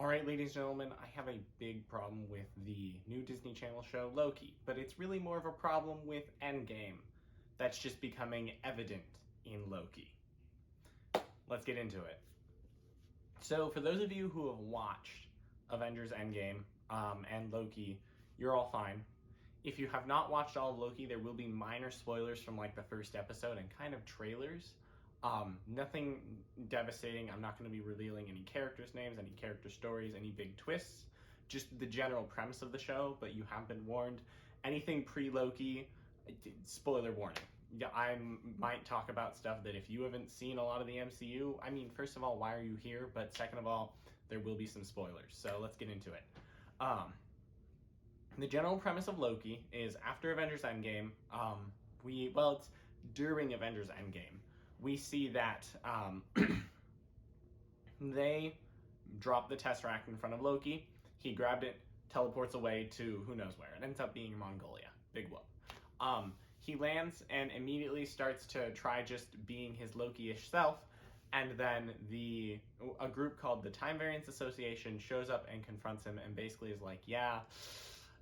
Alright, ladies and gentlemen, I have a big problem with the new Disney Channel show Loki, but it's really more of a problem with Endgame that's just becoming evident in Loki. Let's get into it. So, for those of you who have watched Avengers Endgame and Loki, you're all fine. If you have not watched all of Loki, there will be minor spoilers from like the first episode and kind of trailers. Nothing devastating. I'm not going to be revealing any characters' names, any character stories, any big twists. Just the general premise of the show, but you have been warned. Anything pre-Loki, spoiler warning. Yeah, I might talk about stuff that if you haven't seen a lot of the MCU, I mean, first of all, why are you here? But second of all, there will be some spoilers. So let's get into it. The general premise of Loki is after Avengers Endgame, it's during Avengers Endgame, we see that they drop the Tesseract in front of Loki. He grabbed it, teleports away to who knows where. It ends up being Mongolia. Big whoop. He lands and immediately starts to try just being his Loki-ish self, and then a group called the Time Variance Association shows up and confronts him and basically is like, yeah,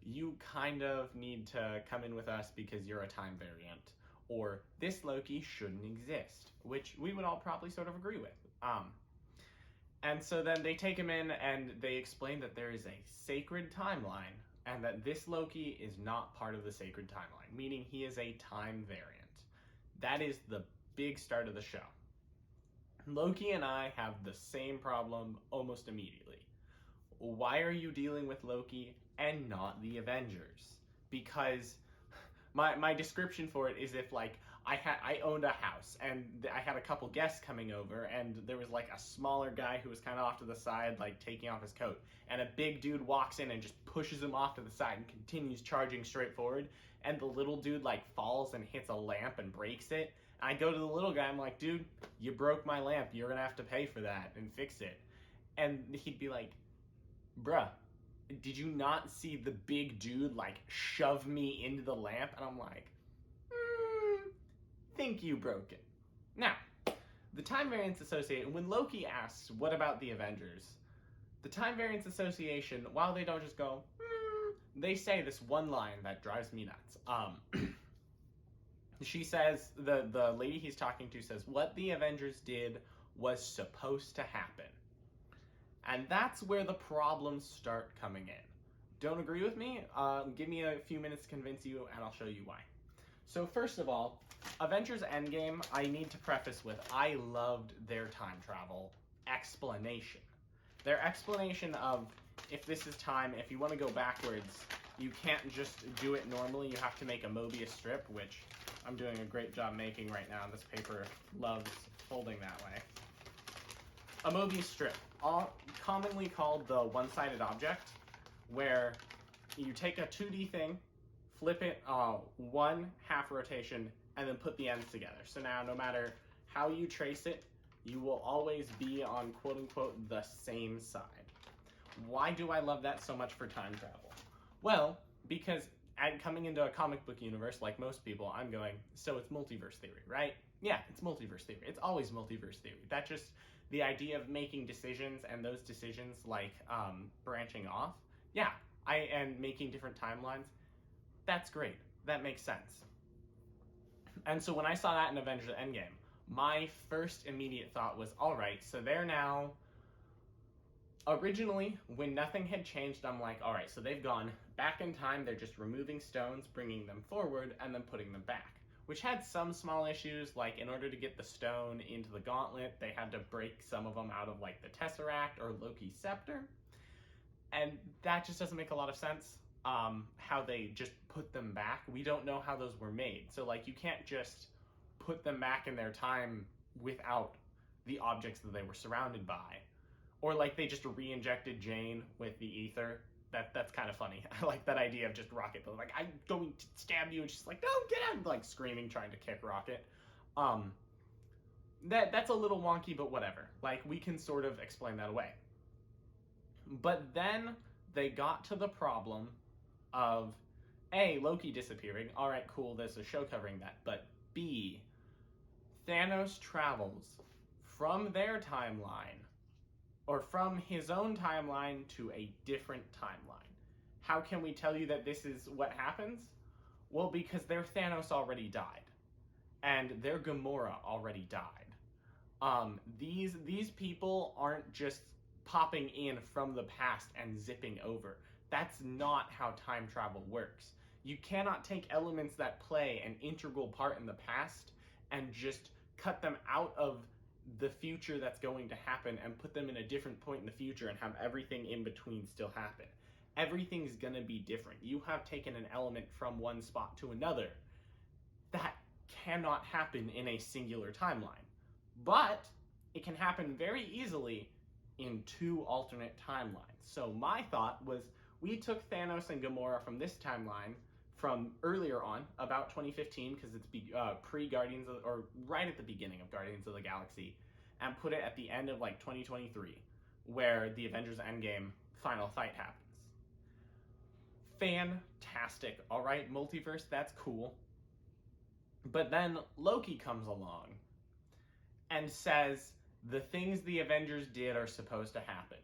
you kind of need to come in with us because you're a time variant, or this Loki shouldn't exist, which we would all probably sort of agree with. And so then they take him in and they explain that there is a sacred timeline and that this Loki is not part of the sacred timeline, meaning he is a time variant. That is the big start of the show. Loki and I have the same problem almost immediately. Why are you dealing with Loki and not the Avengers? Because my description for it is if like I owned a house and I had a couple guests coming over and there was like a smaller guy who was kind of off to the side like taking off his coat, and a big dude walks in and just pushes him off to the side and continues charging straight forward, and the little dude like falls and hits a lamp and breaks it. And I go to the little guy, I'm like, dude, you broke my lamp, you're gonna have to pay for that and fix it. And he'd be like, bruh, did you not see the big dude like shove me into the lamp? And I'm like, think you broke it. Now, the Time Variance Association, when Loki asks, what about the Avengers? The Time Variance Association, while they don't just go, they say this one line that drives me nuts. She says, the lady he's talking to says, what the Avengers did was supposed to happen. And that's where the problems start coming in. Don't agree with me? Give me a few minutes to convince you, and I'll show you why. So first of all, Avengers Endgame, I need to preface with, I loved their time travel explanation. Their explanation of, if this is time, if you want to go backwards, you can't just do it normally, you have to make a Mobius strip, which I'm doing a great job making right now. This paper loves folding that way. A Mobius strip, commonly called the one-sided object, where you take a 2D thing, flip it one half rotation, and then put the ends together. So now no matter how you trace it, you will always be on quote-unquote the same side. Why do I love that so much for time travel? Well, because coming into a comic book universe, like most people, I'm going, so it's multiverse theory, right? Yeah, it's multiverse theory. It's always multiverse theory. That's just the idea of making decisions, and those decisions like branching off. Yeah, and making different timelines. That's great. That makes sense. And so when I saw that in Avengers Endgame, my first immediate thought was, all right, so they're now, originally, when nothing had changed, I'm like, all right, so they've gone back in time, they're just removing stones, bringing them forward, and then putting them back, which had some small issues, like in order to get the stone into the gauntlet, they had to break some of them out of like the Tesseract or Loki's scepter, and that just doesn't make a lot of sense. How they just put them back. We don't know how those were made. So like you can't just put them back in their time without the objects that they were surrounded by. Or like they just re-injected Jane with the ether. That's kind of funny. I like that idea of just Rocket, but like, I'm going to stab you, and she's like, no, get out, like screaming, trying to kick Rocket. That's a little wonky, but whatever. Like we can sort of explain that away. But then they got to the problem of A, Loki disappearing. All right, cool, there's a show covering that. But B, Thanos travels from their timeline or from his own timeline to a different timeline. How can we tell you that this is what happens? Well, because their Thanos already died, and their Gamora already died. These people aren't just popping in from the past and zipping over. That's not how time travel works. You cannot take elements that play an integral part in the past and just cut them out of the future that's going to happen and put them in a different point in the future and have everything in between still happen. Everything's gonna be different. You have taken an element from one spot to another. That cannot happen in a singular timeline. But it can happen very easily in two alternate timelines. So my thought was, we took Thanos and Gamora from this timeline from earlier on, about 2015, because it's pre-Guardians, or right at the beginning of Guardians of the Galaxy, and put it at the end of like 2023, where the Avengers Endgame final fight happens. Fantastic, all right, multiverse, that's cool. But then Loki comes along and says the things the Avengers did are supposed to happen.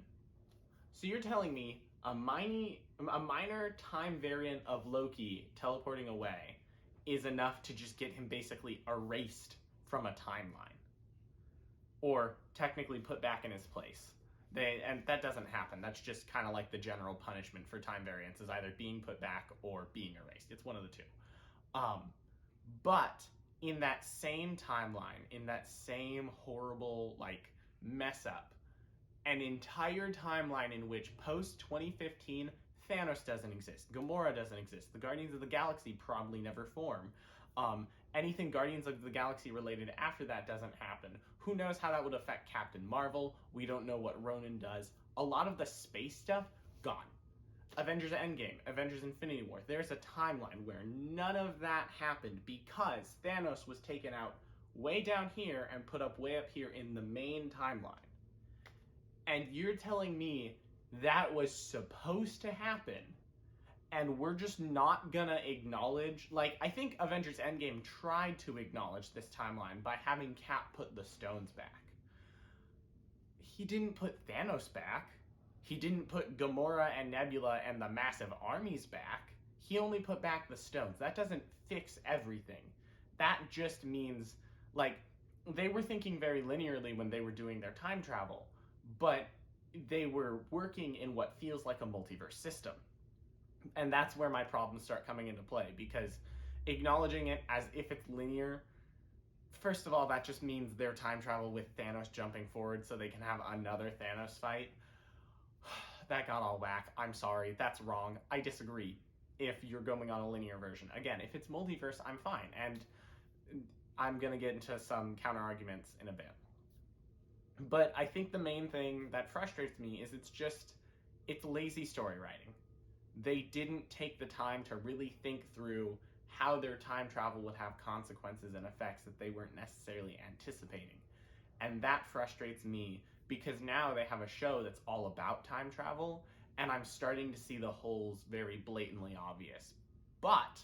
So you're telling me a minor time variant of Loki teleporting away is enough to just get him basically erased from a timeline, or technically put back in his place. And that doesn't happen. That's just kind of like the general punishment for time variance, is either being put back or being erased. It's one of the two. But in that same timeline, in that same horrible like mess up, an entire timeline in which post 2015 Thanos doesn't exist, Gamora doesn't exist, the Guardians of the Galaxy probably never form. Anything Guardians of the Galaxy related after that doesn't happen. Who knows how that would affect Captain Marvel? We don't know what Ronan does. A lot of the space stuff, gone. Avengers Endgame, Avengers Infinity War, there's a timeline where none of that happened because Thanos was taken out way down here and put up way up here in the main timeline. And you're telling me that was supposed to happen, and we're just not gonna acknowledge, like, I think Avengers Endgame tried to acknowledge this timeline by having Cap put the stones back. He didn't put Thanos back. He didn't put Gamora and Nebula and the massive armies back. He only put back the stones. That doesn't fix everything. That just means, like, they were thinking very linearly when they were doing their time travel, but they were working in what feels like a multiverse system. And that's where my problems start coming into play, because acknowledging it as if it's linear, first of all, that just means their time travel with Thanos jumping forward so they can have another Thanos fight. That got all whack. I'm sorry. That's wrong. I disagree if you're going on a linear version. Again, if it's multiverse, I'm fine. And I'm going to get into some counter arguments in a bit. But I think the main thing that frustrates me is it's lazy story writing. They didn't take the time to really think through how their time travel would have consequences and effects that they weren't necessarily anticipating. And that frustrates me, because now they have a show that's all about time travel, and I'm starting to see the holes very blatantly obvious. But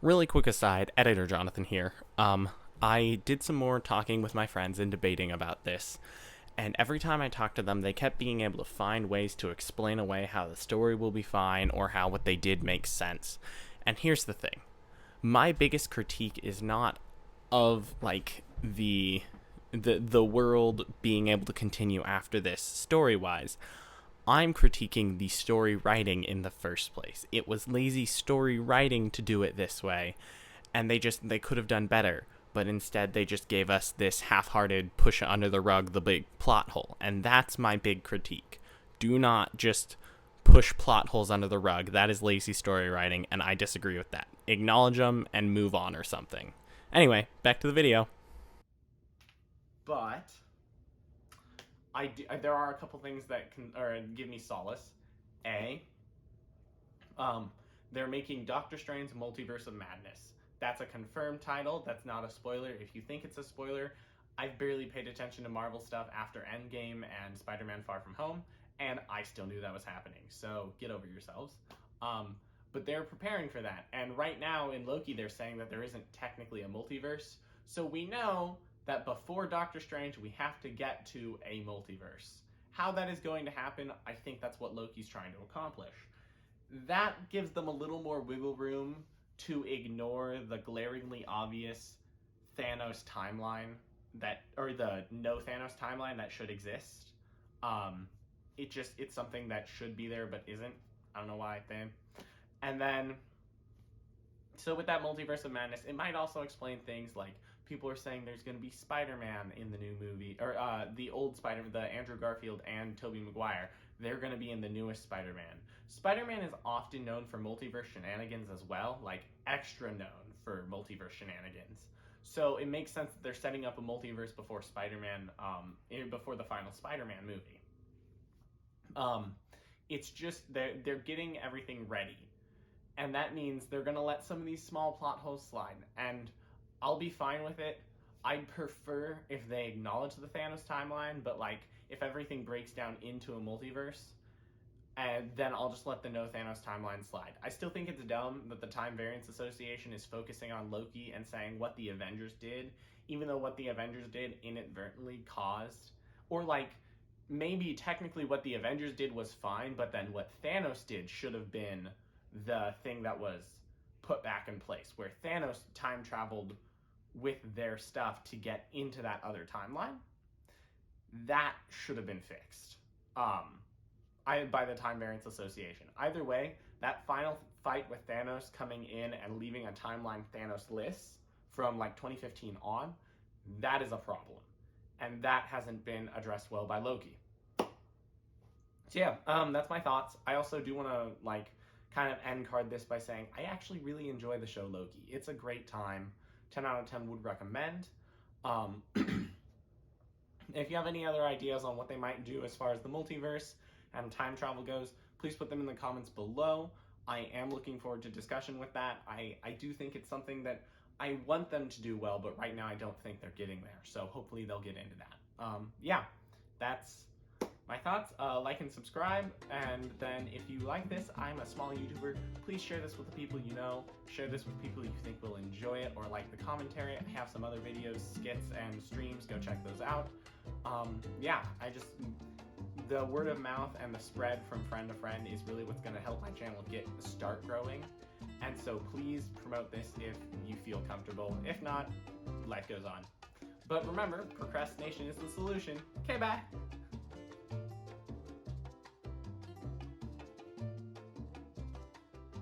Really quick aside, editor Jonathan here. I did some more talking with my friends and debating about this, and every time I talked to them, they kept being able to find ways to explain away how the story will be fine or how what they did makes sense. And here's the thing. My biggest critique is not of like the world being able to continue after this story-wise. I'm critiquing the story writing in the first place. It was lazy story writing to do it this way, and they could have done better, but instead they just gave us this half-hearted push under the rug the big plot hole, and that's my big critique. Do not just push plot holes under the rug. That is lazy story writing, and I disagree with that. Acknowledge them and move on or something. Anyway, back to the video. there are a couple things that can give me solace. They're making Doctor Strange Multiverse of Madness. That's a confirmed title. That's not a spoiler. If you think it's a spoiler, I've barely paid attention to Marvel stuff after Endgame and Spider-Man Far From Home, and I still knew that was happening. So get over yourselves. But they're preparing for that. And right now in Loki, they're saying that there isn't technically a multiverse. So we know that before Doctor Strange, we have to get to a multiverse. How that is going to happen, I think that's what Loki's trying to accomplish. That gives them a little more wiggle room to ignore the glaringly obvious Thanos timeline or the no Thanos timeline that should exist. It's something that should be there but isn't. I don't know why. And then, so with that multiverse of madness, it might also explain things like people are saying there's going to be Spider-Man in the new movie, or the old Spider-Man, the Andrew Garfield and Tobey Maguire. They're going to be in the newest Spider-Man. Spider-Man is often known for multiverse shenanigans as well, like extra known for multiverse shenanigans. So it makes sense that they're setting up a multiverse before Spider-Man, before the final Spider-Man movie. It's just they're getting everything ready, and that means they're gonna let some of these small plot holes slide, and I'll be fine with it. I'd prefer if they acknowledge the Thanos timeline, but like if everything breaks down into a multiverse, and then I'll just let the no Thanos timeline slide. I still think it's dumb that the Time Variance Association is focusing on Loki and saying what the Avengers did, even though what the Avengers did inadvertently caused, or like maybe technically what the Avengers did was fine, but then what Thanos did should have been the thing that was put back in place, where Thanos time traveled with their stuff to get into that other timeline. That should have been fixed by the Time Variance Association. Either way, that final fight with Thanos coming in and leaving a timeline Thanos-less from like 2015 on, that is a problem. And that hasn't been addressed well by Loki. So yeah, that's my thoughts. I also do want to like kind of end card this by saying I actually really enjoy the show Loki. It's a great time. 10 out of 10 would recommend. If you have any other ideas on what they might do as far as the multiverse and time travel goes, please put them in the comments below. I am looking forward to discussion with that. I do think it's something that I want them to do well, but right now I don't think they're getting there. So hopefully they'll get into that. Yeah, that's my thoughts. Like and subscribe. And then if you like this, I'm a small YouTuber. Please share this with the people you know. Share this with people you think will enjoy it or like the commentary. I have some other videos, skits, and streams. Go check those out. Yeah, the word of mouth and the spread from friend to friend is really what's going to help my channel start growing. And so please promote this if you feel comfortable. If not, life goes on. But remember, procrastination is the solution. Okay, bye.